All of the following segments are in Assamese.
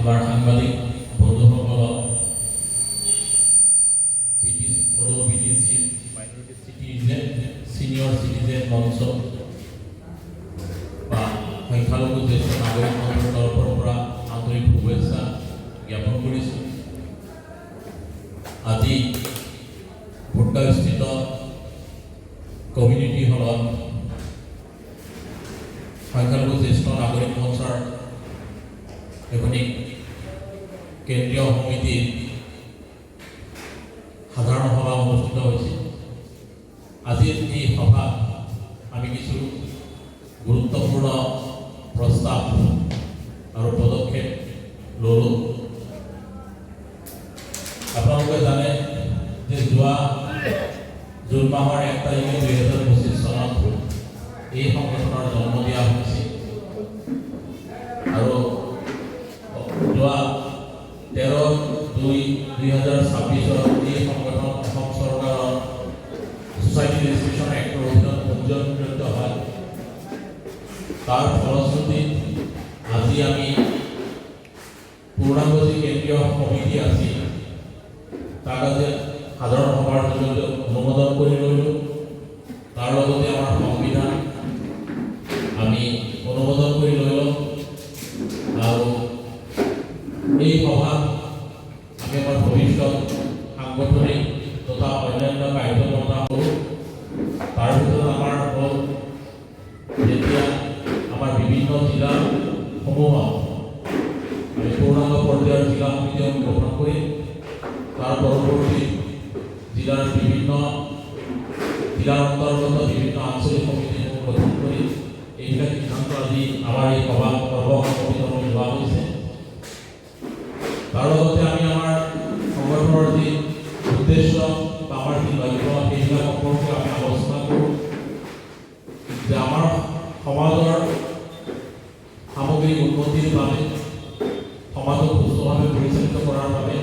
আমাৰ সাংবাদিক বন্ধুসকলক BTC minority citizen senior citizen মঞ্চ বা সংখ্যালঘু জ্যেষ্ঠ নাগৰিক মঞ্চৰ তৰফৰ পৰা আন্তৰিক শুভেচ্ছা জ্ঞাপন কৰিছোঁ। আজি ভোটগাঁওস্থিত কমিউনিটি হলত সংখ্যালঘু জ্যেষ্ঠ নাগৰিক মঞ্চৰ এখনি কেন্দ্ৰীয় সমিতিৰ সাধাৰণ সভা অনুষ্ঠিত হৈছে। আজিৰ এই সভাত আমি কিছু গুৰুত্বপূৰ্ণ প্ৰস্তাৱ আৰু পদক্ষেপ ল'লোঁ। আপোনালোকে জানে যে যোৱা জুন মাহৰ 1 তাৰিখে 2025 চনত এই সংগঠনৰ জন্ম দিয়া হৈছিল আৰু যোৱা 13/2/2026 এই সংগঠন অসম চৰকাৰৰ সোসাইটি ৰেজিষ্ট্ৰেশ্যন এক্টৰ অধীনত পঞ্জীয়নকৃত হয়। তাৰ ফলশ্ৰুতিত আজি আমি পূৰ্ণাংগ যি কেন্দ্ৰীয় সমিতি আছিল তাক আজি সাধাৰণ সভাৰ জৰিয়তে অনুমোদন কৰি ল'লোঁ। তাৰ লগতে আমাৰ সংবিধান আমি অনুমোদন কৰি ল'লোঁ আৰু এই সভাত আমি আমাৰ ভৱিষ্যত সাংগঠনিক তথা অন্যান্য কাৰ্যকৰ্তা কৰোঁ। তাৰ ভিতৰত আমাৰ হ'ল যেতিয়া আমাৰ বিভিন্ন জিলাসমূহত আমি পূৰ্ণাংগ পৰ্যায়ৰ জিলা সমিতি গঠন কৰিম। তাৰ পৰৱৰ্তী জিলাৰ বিভিন্ন জিলাৰ অন্তৰ্গত বিভিন্ন আঞ্চলিক সমিতিসমূহ গঠন কৰি এইবিলাক সিদ্ধান্ত আজি আমাৰ এই সভা সৰ্বসন্মতিক্ৰমে লোৱা হৈছে। তাৰ লগতে আমি আমাৰ সংগঠনৰ যি উদ্দেশ্য বা আমাৰ যি লক্ষ্য সেইবিলাক সম্পৰ্কে আমি আলোচনা কৰোঁ যে আমাৰ সমাজৰ সামগ্ৰিক উন্নতিৰ বাবে সমাজক সুস্থভাৱে পৰিচালিত কৰাৰ বাবে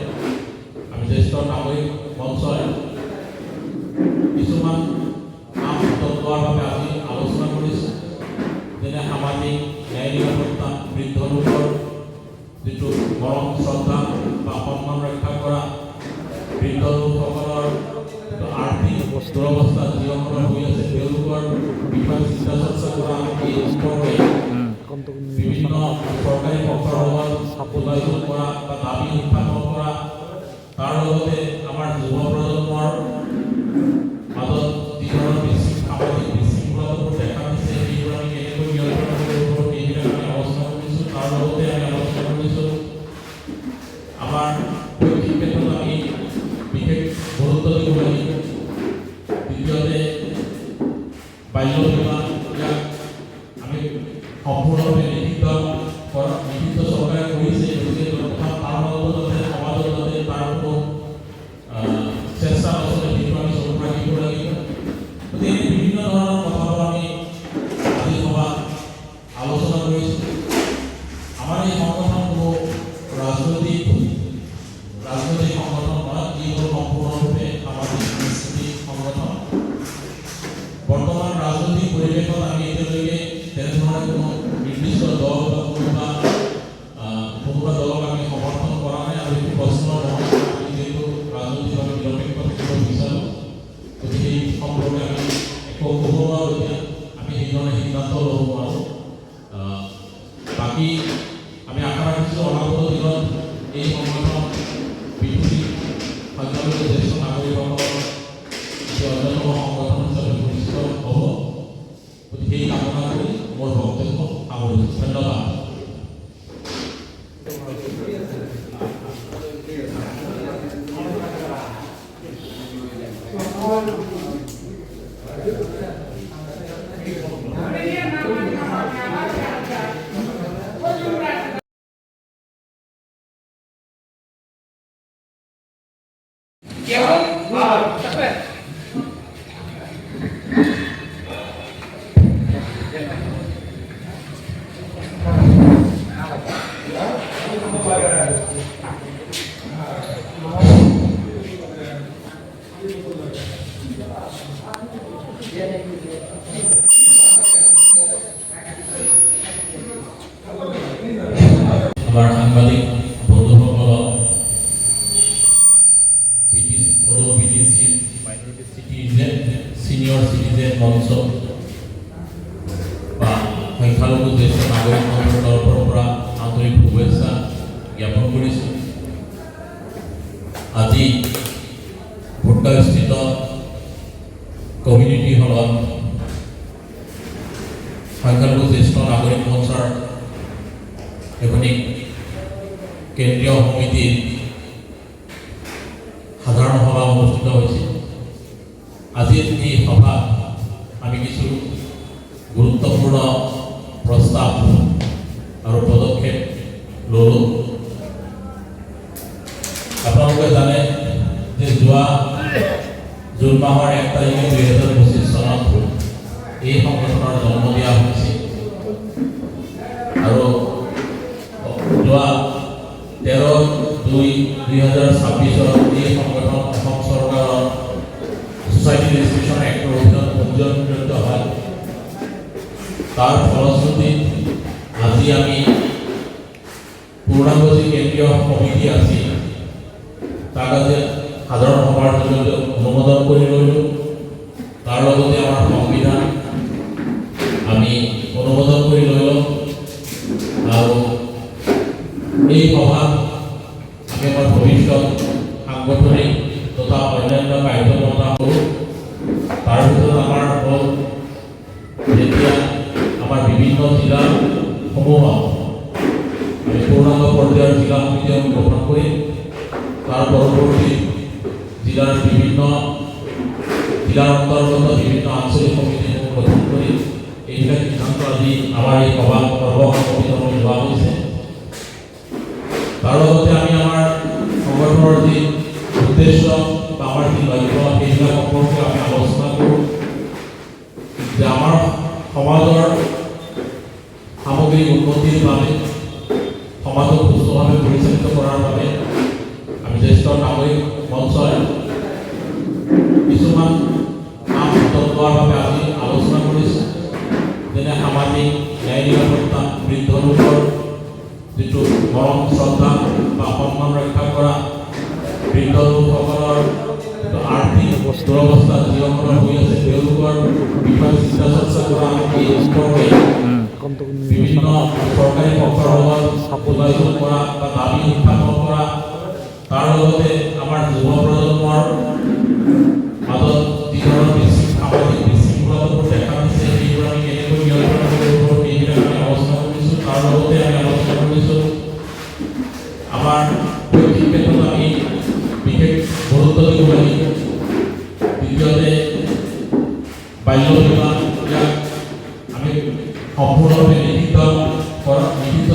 আমি জ্যেষ্ঠ নাগৰিক মঞ্চই কিছুমান কাম হাতত লোৱাৰ বাবে আজি আলোচনা কৰিছোঁ। যেনে সামাজিক ন্যায় নিৰাপত্তা, বৃদ্ধ লোকৰ যিটো মৰম শ্ৰদ্ধা বা সন্মান ৰক্ষা কৰা, বৃদ্ধ লোকসকলৰ আৰ্থিক দুৰৱস্থা যিসকলৰ হৈ আছে তেওঁলোকৰ বিষয়ে চিন্তা চৰ্চা কৰা, এই সম্পৰ্কে বিভিন্ন চৰকাৰী পক্ষৰ লগত যোগাযোগ কৰা বা দাবী উত্থাপন কৰা, তাৰ লগতে আমাৰ যুৱ প্ৰজন্মৰ মাজত যি ধৰণৰ সামাজিক বিশৃংখলতাবোৰ দেখা দিছে সেইবোৰ আমি কেনেকৈ নিয়ন্ত্ৰণ কৰিব পাৰোঁ সেইবিলাক আমি আলোচনা কৰিছোঁ। তাৰ লগতে আমি আলোচনা কৰিছোঁ আমাৰ শৈক্ষিক ক্ষেত্ৰত আমি বিশেষ গুৰুত্ব দিব লাগিব। দ্বিতীয়তে বাল্য বিবাহ ইয়াক আমি সম্পূৰ্ণভাৱে নিষিদ্ধ চৰকাৰে কৰিছে। গতিকে তথা তাৰ লগতে যাতে সমাজৰ যাতে তাৰ কোনো চেষ্টা নচলে সেইটো আমি চকু ৰাখিব লাগিব। গতিকে এই বিভিন্ন ধৰণৰ কথাবোৰ আমি আজি সভাত আলোচনা কৰিছোঁ। আমাৰ এই সংগঠন কোনো ৰাজনৈতিক সংগঠন নহয়, ই হ'ল সম্পূৰ্ণৰূপে সামাজিক সাংস্কৃতিক সংগঠন। বৰ্তমান ৰাজনৈতিক পৰিৱেশত আমি এতিয়ালৈকে তেনেধৰণে কোনো নিৰ্দিষ্ট দল বা কোনোবা দলক আমি সমৰ্থন কৰা নাই আৰু এইটো প্ৰশ্ন নহয়। আমি যিহেতু ৰাজনৈতিকভাৱে নিৰপেক্ষ থাকিব বিচাৰোঁ, গতিকে এই সম্পৰ্কে আমি একো ক'ব নোৱাৰোঁ। এতিয়া আমি সেইধৰণে সিদ্ধান্ত ল'ব নোৱাৰোঁ। বাকী আমি আশা ৰাখিছোঁ অনাগত দিনত এই সংগঠন পৃথিৱীৰ সংখ্যালঘু জ্যেষ্ঠ নাগৰিকসকলৰ যি অন্যতম সংগঠন হিচাপে পৰিচিত হ'ব। গতিকে এই কামনা কৰি মোৰ বক্তব্য সামৰিছোঁ। ধন্যবাদ। আমাৰ সাংবাদিক বন্ধুসকলক BTC minority citizen senior citizen মঞ্চ বা সংখ্যালঘু জ্যেষ্ঠ নাগৰিক মঞ্চৰ তৰফৰ পৰা আন্তৰিক শুভেচ্ছা জ্ঞাপন কৰিছোঁ। আজি ভোটগাঁওস্থিত কমিউনিটি হলত সংখ্যালঘু জ্যেষ্ঠ নাগৰিক মঞ্চৰ এখনি কেন্দ্ৰীয় সমিতিৰ সাধাৰণ সভা অনুষ্ঠিত হৈছিল। আজিৰ এই সভাত আমি কিছু গুৰুত্বপূৰ্ণ প্ৰস্তাৱ আৰু পদক্ষেপ ল'লোঁ। আপোনালোকে জানে যে যোৱা জুন মাহৰ 1 তাৰিখে 2025 চনত এই সংগঠনৰ জন্ম দিয়া হৈছিল আৰু যোৱা 13/2/2026 এই সংগঠন অসম চৰকাৰৰ সোসাইটি ৰেজিষ্ট্ৰেশ্যন এক্টৰ অধীনত পঞ্জীয়নভুক্ত হয়। তাৰ ফলশ্ৰুতিত আজি আমি পূৰ্ণাংগ যি কেন্দ্ৰীয় সমিতি আছিল তাক আজি সাধাৰণ সভাৰ জৰিয়তে অনুমোদন কৰি ল'লোঁ। তাৰ লগতে আমাৰ সংবিধান আমি অনুমোদন কৰি ল'লোঁ আৰু এই সভাত আমি আমাৰ ভৱিষ্যত সাংগঠনিক তথা অন্যান্য কাৰ্যকলাপ কৰোঁ। তাৰ ভিতৰত আমাৰ হ'ল যেতিয়া আমাৰ বিভিন্ন জিলাসমূহত আমি পূৰ্ণাংগ পৰ্যায়ৰ জিলা সমিতি আমি গঠন কৰিম। তাৰ পৰৱৰ্তী জিলাৰ অন্তৰ্গত বিভিন্ন আঞ্চলিক সমিতিসমূহ গঠন কৰি এইবিলাক সিদ্ধান্ত আজি আমাৰ এই সভা সৰ্বসন্মতিক্ৰমে লোৱা হৈছে। তাৰ লগতে আমি আমাৰ সংগঠনৰ যি উদ্দেশ্য বা আমাৰ যি লক্ষ্য সেইবিলাক সম্পৰ্কে আমি আলোচনা কৰোঁ যে আমাৰ সমাজৰ সামগ্ৰিক উন্নতিৰ বাবে সমাজক সুস্থভাৱে পৰিচালিত কৰাৰ বাবে আমি জ্যেষ্ঠ নাগৰিক মঞ্চই কিছুমান কাম হাতত লোৱাৰ বাবে আজি আলোচনা কৰিছোঁ। যেনে সামাজিক ন্যায় নিৰাপত্তা, বৃদ্ধ লোকৰ যিটো মৰম শ্ৰদ্ধা বা সন্মান ৰক্ষা কৰা, বৃদ্ধ লোকসকলৰ যিটো আৰ্থিক দুৰৱস্থা যিসকলৰ হৈ আছে তেওঁলোকৰ বিষয়ে চিন্তা চৰ্চা কৰা, এই সম্পৰ্কে বিভিন্ন চৰকাৰী পক্ষৰ লগত যোগাযোগ কৰা বা দাবী উত্থাপন কৰা, তাৰ লগতে আমাৰ যুৱ প্ৰজন্মৰ মাজত যি ধৰণৰ সামাজিক বিশৃংখলতাবোৰ দেখা দিছে সেইবোৰ আমি কেনেকৈ নিয়ন্ত্ৰণ কৰিব পাৰোঁ সেইবিলাক আমি আলোচনা কৰিছোঁ। তাৰ লগতে আমি আলোচনা কৰিছোঁ আমাৰ শৈক্ষিক ক্ষেত্ৰত আমি বিশেষ গুৰুত্ব দিব লাগিব। দ্বিতীয়তে বাল্য বিবাহ ইয়াক আমি সম্পূৰ্ণভাৱে নিষিদ্ধ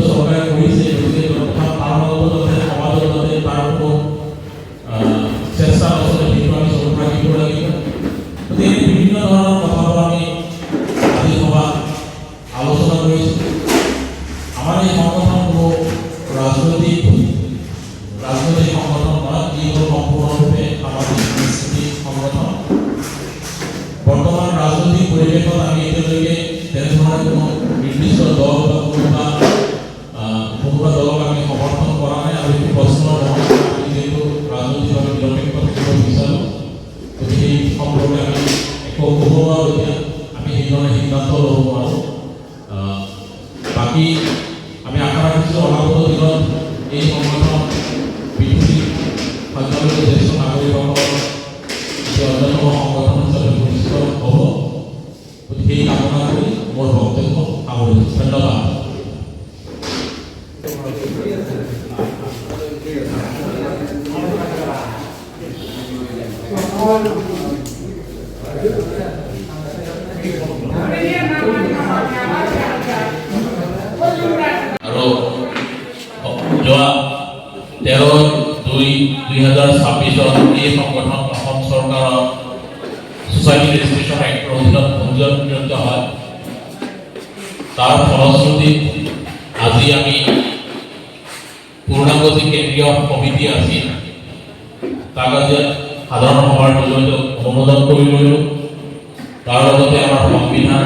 চৰকাৰে কৰিছে। গতিকে তাৰ লগতে যাতে সমাজত যাতে তাৰ চেষ্টা আচলতে সেইটো আমি চকু ৰাখিব লাগিব। গতিকে বিভিন্ন ধৰণৰ কথাবোৰ আমি আজি সভাত আলোচনা কৰিছোঁ। আমাৰ এই সংগঠন কোনো ৰাজনৈতিক সংগঠন নহয়, ই হ'ল সম্পূৰ্ণৰূপে সামাজিক সাংস্কৃতিক সংগঠন। বৰ্তমান ৰাজনৈতিক পৰিৱেশত আমি এতিয়ালৈকে তেনেধৰণে কোনো নিৰ্দিষ্ট দল বা কোনোবা দলক আমি সমৰ্থন কৰা নাই আৰু এইটো প্ৰশ্ন নহয়। আমি যিহেতু ৰাজনৈতিকভাৱে নিৰপেক্ষ থাকিব বিচাৰোঁ, গতিকে এই সম্পৰ্কে আমি একো ক'ব নোৱাৰোঁ। এতিয়া আমি সেইধৰণে সিদ্ধান্ত ল'ব নোৱাৰোঁ। বাকী আমি আশা ৰাখিছোঁ অনাগত দিনত এই সংগঠন পৃথিৱীৰ সংখ্যালঘু জ্যেষ্ঠ নাগৰিকসকলৰ যি অন্যতম সংগঠন হিচাপে পৰিচিত হ'ব। গতিকে সেই কামনা কৰি মোৰ বক্তব্য সামৰিছোঁ। ধন্যবাদ। আৰু যোৱা 13/2/2026 এই সংগঠন অসম চৰকাৰৰ সোসাইটি ৰেজিষ্ট্ৰেশ্যন এক্টৰ অধীনত পঞ্জীয়নভুক্ত হয়। তাৰ ফলশ্ৰুতিত আজি আমি পূৰ্ণাংগ যি কেন্দ্ৰীয় সমিতি আছিল তাক আজি সাধাৰণ সভাৰ জৰিয়তে অনুমোদন কৰি ল'লোঁ। তাৰ লগতে আমাৰ সংবিধান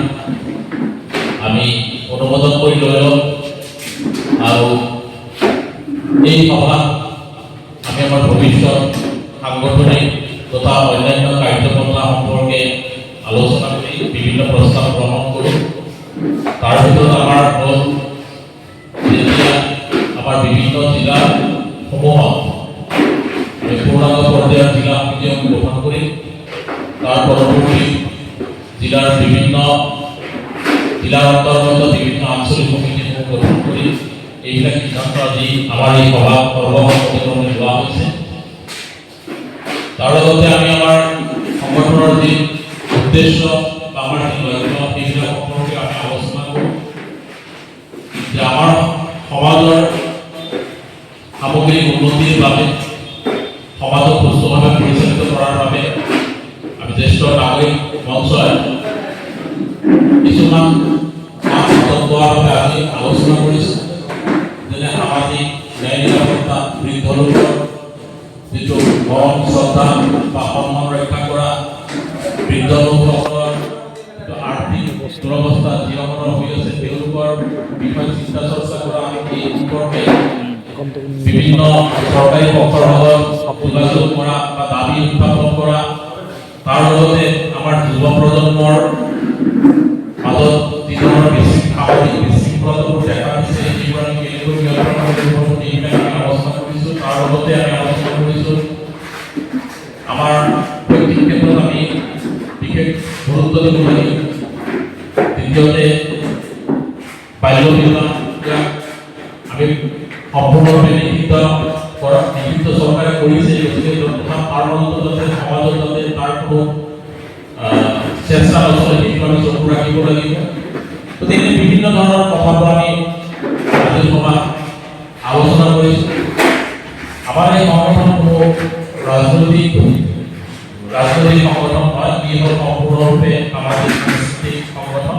আমি অনুমোদন কৰি ল'লোঁ আৰু এই এই সভা আমি আমাৰ ভবিষ্যৎ সাংগঠনিক তথা অন্যান্য কাৰ্যপন্থা সম্পৰ্কে আলোচনা কৰি বিভিন্ন প্ৰস্তাৱ গ্ৰহণ কৰোঁ। তাৰ ভিতৰত আমাৰ হ'ল যেতিয়া আমাৰ বিভিন্ন জিলাসমূহত পূৰ্ণাংগ পৰ্যায়ৰ জিলা সমিতি গঠন কৰি তাৰ পৰৱৰ্তী জিলাৰ বিভিন্ন জিলাৰ অন্তৰ্গত বিভিন্ন আঞ্চলিক সমিতিসমূহ গঠন কৰি এইবিলাক সিদ্ধান্ত আজি আমাৰ এই সভা সৰ্বসন্মতিক্ৰমে লোৱা হৈছে। তাৰ লগতে আমি আমাৰ সংগঠনৰ যি উদ্দেশ্য বা আমাৰ যি লক্ষ্য সেইবিলাক সম্পৰ্কে আমি আলোচনা কৰোঁ যে আমাৰ সমাজৰ সামগ্ৰিক উন্নতিৰ বাবে সমাজক সুস্থভাৱে পৰিচালিত কৰাৰ বাবে আমি জ্যেষ্ঠ নাগৰিক মঞ্চই কিছুমান তত্ত্বৰ বাবে আজি আলোচনা কৰিছোঁ। যেনে সামাজিক ন্যায় নিৰাপত্তা, বৃদ্ধ লোকৰ যিটো মৰম শ্ৰদ্ধা বা সন্মান ৰক্ষা কৰা, বৃদ্ধ লোকসকলৰ আৰ্থিক দুৰৱস্থা যিসকলৰ হৈ আছে তেওঁলোকৰ বিষয়ে চিন্তা চৰ্চা কৰা, আমি এই সম্পৰ্কে বিভিন্ন চৰকাৰী পক্ষৰ লগত যোগাযোগ কৰা বা দাবী উত্থাপন কৰা, তাৰ লগতে আমাৰ যুৱ প্ৰজন্মৰ মাজত যি ধৰণৰ সামাজিক বিশৃংখলতাবোৰ দেখা দিছে সেইবোৰ আমি কেনেকৈ নিয়ন্ত্ৰণ কৰিব পাৰোঁ এইবিলাক আমি আলোচনা কৰিছোঁ। তাৰ লগতে আমি আলোচনা কৰিছোঁ আমাৰ শৈক্ষিক ক্ষেত্ৰত আমি বিশেষ গুৰুত্ব দিব লাগে। দ্বিতীয়তে বাল্য বিবাহ আমি সম্পূৰ্ণৰূপে নিষিদ্ধ চৰকাৰে কৰিছে, গতিকে তথা পাৰ্বনত যাতে সমাজত যাতে তাৰ কোনো চেষ্টা নচলে সেইটো আমি চকু ৰাখিব লাগিব। গতিকে বিভিন্ন ধৰণৰ কথাবোৰ আমি আজিৰ সভাত আলোচনা কৰিছোঁ। আমাৰ এই সংগঠন কোনো ৰাজনৈতিক সংগঠন নহয়, ই হ'ল সম্পূৰ্ণৰূপে সামাজিক সাংস্কৃতিক সংগঠন।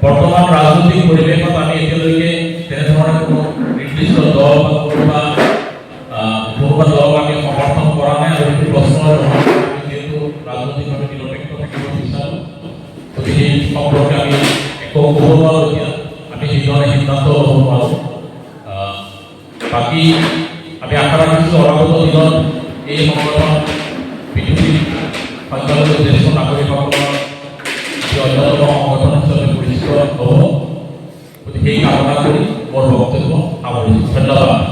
বৰ্তমান ৰাজনৈতিক পৰিৱেশত আমি এতিয়ালৈকে তেনেধৰণে কোনো নিৰ্দিষ্ট দল বা কোনোবা দলক আমি সমৰ্থন কৰা নাই আৰু সেইটো প্ৰশ্নৰ নহয়। আমি যিহেতু ৰাজনৈতিকভাৱে নিৰপেক্ষ থাকিব বিচাৰোঁ, গতিকে সেই সম্পৰ্কে আমি একো ক'ব নোৱাৰোঁ। এতিয়া আমি সেইধৰণে সিদ্ধান্ত ল'ব নোৱাৰোঁ। বাকী আমি আশা ৰাখিছোঁ অনাগত দিনত এই সংগঠন পৃথিৱীৰ সংখ্যালঘু জ্যেষ্ঠ নাগৰিকসকলৰ যি অন্যতম সংগঠন হিচাপে পৰিচিত হ'ব। গতিকে সেই কামনা কৰি মোৰ বক্তব্য সামৰিছোঁ। ধন্যবাদ।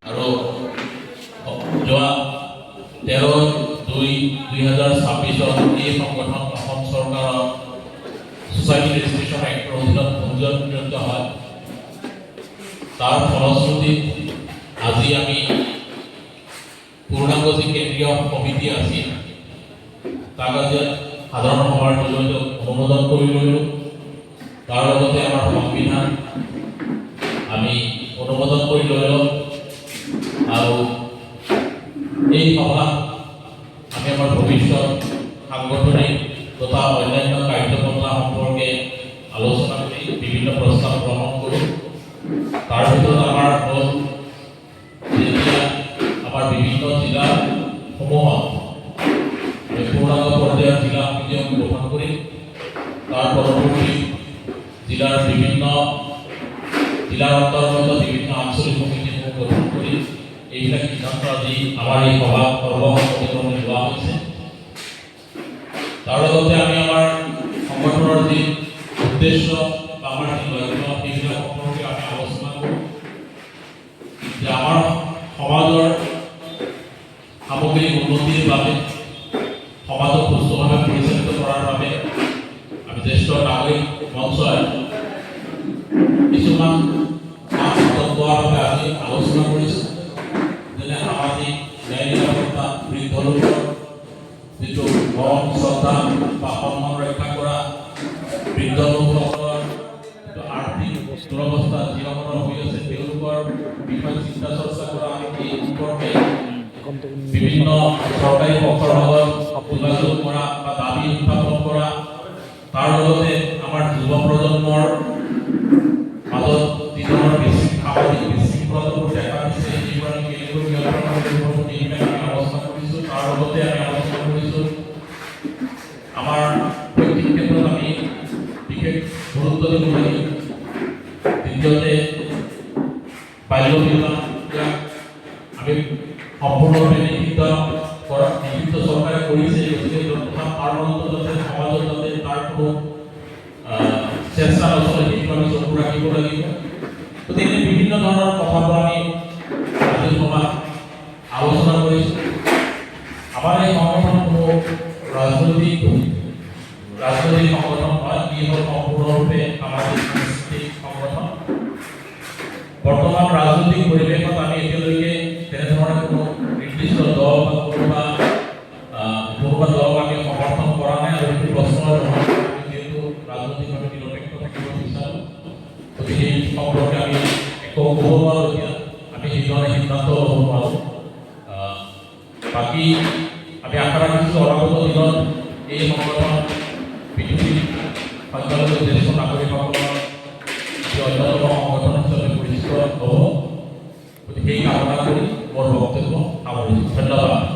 আৰু যোৱা 13/2/2026 এই সংগঠন অসম চৰকাৰৰ ছ'চাইটি ৰেজিষ্ট্ৰেশ্যন এক্টৰ অধীনত পঞ্জীয়নকৃত হয়। তাৰ ফলশ্ৰুতিত আজি আমি পূৰ্ণাংগ যি কেন্দ্ৰীয় সমিতি আছিল তাক আজি সাধাৰণ সভাৰ জৰিয়তে অনুমোদন কৰি ল'লোঁ। তাৰ লগতে আমাৰ সংবিধান আমি অনুমোদন কৰি ল'লোঁ। আৰু এই সভা আমি আমাৰ ভৱিষ্যৎ সাংগঠনিক তথা অন্যান্য কাৰ্যপন্থা সম্পৰ্কে আলোচনা কৰি বিভিন্ন প্ৰস্তাৱ গ্ৰহণ কৰোঁ। তাৰ ভিতৰত আমাৰ হ'ল যেতিয়া আমাৰ বিভিন্ন জিলাসমূহত পূৰ্ণাংগ পৰ্যায়ৰ জিলা সমিতি গঠন কৰি তাৰ পৰৱৰ্তী জিলাৰ বিভিন্ন জিলাৰ অন্তৰ্গত বিভিন্ন আঞ্চলিক সমিতিসমূহ গঠন কৰি এইবিলাক সিদ্ধান্ত আজি আমাৰ এই সভা সৰ্বসন্মতিক্ৰমে লোৱা হৈছে। তাৰ লগতে আমি আমাৰ সংগঠনৰ যি উদ্দেশ্য বা আমাৰ যি লক্ষ্য সেইবিলাক সম্পৰ্কে আমি আলোচনা কৰোঁ যে আমাৰ সমাজৰ সামগ্ৰিক উন্নতিৰ বাবে সমাজক সুস্থভাৱে পৰিচালিত কৰাৰ বাবে আমি জ্যেষ্ঠ নাগৰিক মঞ্চই কিছুমান তত্ত্বৰ বাবে আজি আলোচনা কৰিছোঁ। যেনে সামাজিক ন্যায় নিৰাপত্তা, বৃদ্ধ লোকৰ যিটো মৰম শ্ৰদ্ধা বা সন্মান ৰক্ষা কৰা, বৃদ্ধ লোকসকলৰ আৰ্থিক দুৰৱস্থা যিসকলৰ হৈ আছে তেওঁলোকৰ বিষয়ে চিন্তা চৰ্চা কৰা, আমি এই সম্পৰ্কে বিভিন্ন চৰকাৰী পক্ষৰ লগত যোগাযোগ কৰা বা দাবী উত্থাপন কৰা, তাৰ লগতে আমাৰ যুৱ প্ৰজন্মৰ মাজত যি ধৰণৰ সামাজিক বিশৃংখলতাবোৰ দেখা দিছে সেইবোৰ আমি কেনেকৈ নিয়ন্ত্ৰণ কৰিব সেইবিলাক আমি আলোচনা কৰিছোঁ। তাৰ লগতে আমি আলোচনা কৰিছোঁ আমাৰ শৈক্ষিক ক্ষেত্ৰত আমি বিশেষ গুৰুত্ব দিব লাগিব। দ্বিতীয়তে বাল্য বিবাহ আমি সম্পূৰ্ণভাৱে নিষিদ্ধ চৰকাৰে কৰিছে, গতিকে তাৰ মাজতো যাতে সমাজত যাতে তাৰ কোনো চেষ্টা নচলে সেইটো আমি চকু ৰাখিব লাগিব। গতিকে বিভিন্ন ধৰণৰ কথাবোৰ আমি আজিৰ সভাত আলোচনা কৰিছোঁ। আমাৰ এই সংগঠন কোনো ৰাজনৈতিক সংগঠন নহয়, ই হ'ল সম্পূৰ্ণৰূপে সামাজিক সাংস্কৃতিক সংগঠন। বৰ্তমান ৰাজনৈতিক পৰিৱেশত আমি এতিয়ালৈকে তেনেধৰণে কোনো নিৰ্দিষ্ট দল বা কোনোবা দলক আমি সমৰ্থন কৰা নাই আৰু সেইটো প্ৰশ্নৰ নহয়। আমি যিহেতু ৰাজনৈতিকভাৱে নিৰপেক্ষ থাকিব বিচাৰোঁ, গতিকে এই সম্পৰ্কে আমি একো ক'ব নোৱাৰোঁ। এতিয়া আমি সেইধৰণে সিদ্ধান্ত ল'ব নোৱাৰোঁ। বাকী আমি আশা ৰাখিছোঁ অনাগত দিনত এই সংগঠন পৃথিৱীৰ সংখ্যালঘু জ্যেষ্ঠ নাগৰিকসকলৰ অন্যতম সংগঠন হিচাপে পৰিচিত হ'ব। গতিকে সেই কামনা কৰি মোৰ বক্তব্য সামৰিছোঁ। ধন্যবাদ।